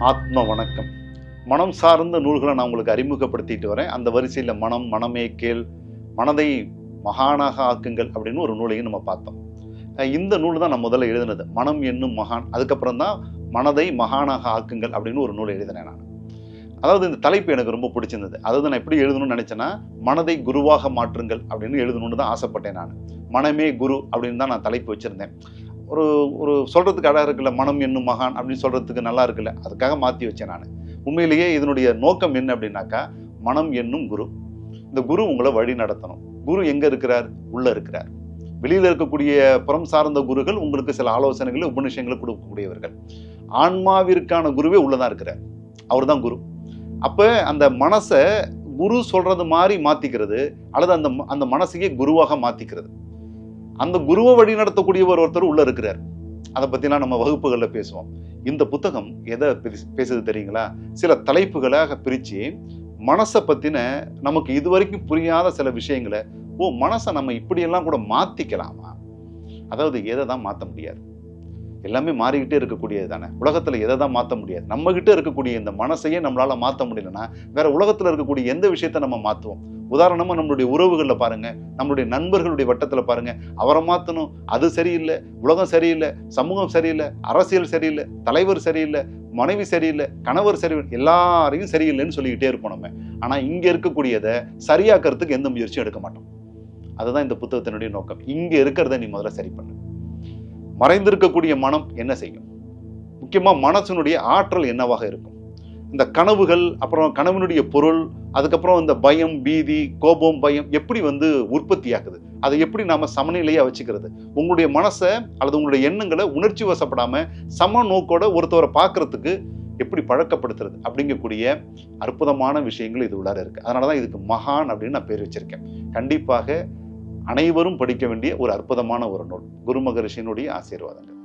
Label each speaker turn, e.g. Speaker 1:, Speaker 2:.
Speaker 1: ஆத்ம வணக்கம். மனம் சார்ந்த நூல்களை நான் உங்களுக்கு அறிமுகப்படுத்திட்டு வரேன். அந்த வரிசையில் மனமே கேள், மனதை மகானாக ஆக்குங்கள் அப்படின்னு ஒரு நூலையும் நம்ம பார்த்தோம். இந்த நூல் தான் நான் முதல்ல எழுதினது, மனம் என்னும் மகான். அதுக்கப்புறம் தான் மனதை மகானாக ஆக்குங்கள் அப்படின்னு ஒரு நூலை எழுதினேன் நான். அதாவது இந்த தலைப்பு எனக்கு ரொம்ப பிடிச்சிருந்தது. அதாவது நான் எப்படி எழுதணும்னு நினைச்சேன்னா, மனதை குருவாக மாற்றுங்கள் அப்படின்னு எழுதணும்னு தான் ஆசைப்பட்டேன் நான். மனமே குரு அப்படின்னு தான் நான் தலைப்பு வச்சிருந்தேன். ஒரு ஒரு சொல்றதுக்கு அழகாக இருக்குல்ல, மனம் என்னும் மகான் அப்படின்னு சொல்றதுக்கு நல்லா இருக்குல்ல, அதுக்காக மாற்றி வச்சேன் நான். உண்மையிலேயே இதனுடைய நோக்கம் என்ன அப்படின்னாக்கா, மனம் என்னும் குரு. இந்த குரு உங்களை வழி நடத்தணும். குரு எங்க இருக்கிறார்? உள்ள இருக்கிறார். வெளியில இருக்கக்கூடிய புறம் சார்ந்த குருகள் உங்களுக்கு சில ஆலோசனைகளை உபநிஷங்களை கொடுக்கக்கூடியவர்கள். ஆன்மாவிற்கான குருவே உள்ளதான் இருக்கிறார். அவர் தான் குரு. அப்ப அந்த மனசை குரு சொல்றது மாதிரி மாத்திக்கிறது, அல்லது அந்த மனசையே குருவாக மாத்திக்கிறது. அந்த குருவை வழி நடத்தக்கூடியவர் ஒருத்தர் உள்ள இருக்கிறார். அதை பத்திலாம் நம்ம வகுப்புகள்ல பேசுவோம். இந்த புத்தகம் எதை பேசுது தெரியுங்களா? சில தலைப்புகளாக பிரிச்சு மனசை பத்தின நமக்கு இதுவரைக்கும் புரியாத சில விஷயங்களை, மனசை நம்ம இப்படியெல்லாம் கூட மாத்திக்கலாமா? அதாவது எதை தான் மாற்ற முடியாது, எல்லாமே மாறிக்கிட்டே இருக்கக்கூடியது தானே. உலகத்துல எதை தான் மாற்ற முடியாது. நம்ம கிட்ட இருக்கக்கூடிய இந்த மனசையே நம்மளால மாற்ற முடியலன்னா வேற உலகத்துல இருக்கக்கூடிய எந்த விஷயத்த நம்ம மாற்றுவோம்? உதாரணமா நம்மளுடைய உறவுகள்ல பாருங்க, நம்மளுடைய நண்பர்களுடைய வட்டத்துல பாருங்க. அவரை மாற்றணும், அது சரியில்லை, உலகம் சரியில்லை, சமூகம் சரியில்லை, அரசியல் சரியில்லை, தலைவர் சரியில்லை, மனைவி சரியில்லை, கணவர் சரியில்லை, எல்லாரையும் சரியில்லைன்னு சொல்லிக்கிட்டே இருப்போம் நம்ம. ஆனா இங்க இருக்கக்கூடியதை சரியாக்குறதுக்கு எந்த முயற்சியும் எடுக்க மாட்டோம். அதுதான் இந்த புத்தகத்தினுடைய நோக்கம். இங்க இருக்கிறத நீ முதல்ல சரி பண்ணு. மறைந்திருக்கக்கூடிய மனம் என்ன செய்யும்? முக்கியமா மனசனுடைய ஆற்றல் என்னவாக இருக்கும்? இந்த கனவுகள், அப்புறம் கனவினுடைய பொருள், அதுக்கப்புறம் இந்த பயம், பீதி, கோபம், பயம் எப்படி உற்பத்தி ஆகுது? அதை எப்படி நாம சமநிலையா வச்சுக்கிறது? உங்களுடைய மனசை அல்லது உங்களுடைய எண்ணங்களை உணர்ச்சி வசப்படாம சம நோக்கோட ஒருத்தவரை பார்க்கறதுக்கு எப்படி பழக்கப்படுத்துறது அப்படிங்கக்கூடிய அற்புதமான விஷயங்கள் இது உள்ளார இருக்கு. அதனாலதான் இதுக்கு மகான் அப்படின்னு நான் பேர் வச்சிருக்கேன். கண்டிப்பாக அனைவரும் படிக்க வேண்டிய ஒரு அற்புதமான ஒரு நூல். குரு மகரிஷியினுடைய ஆசீர்வாதங்கள்.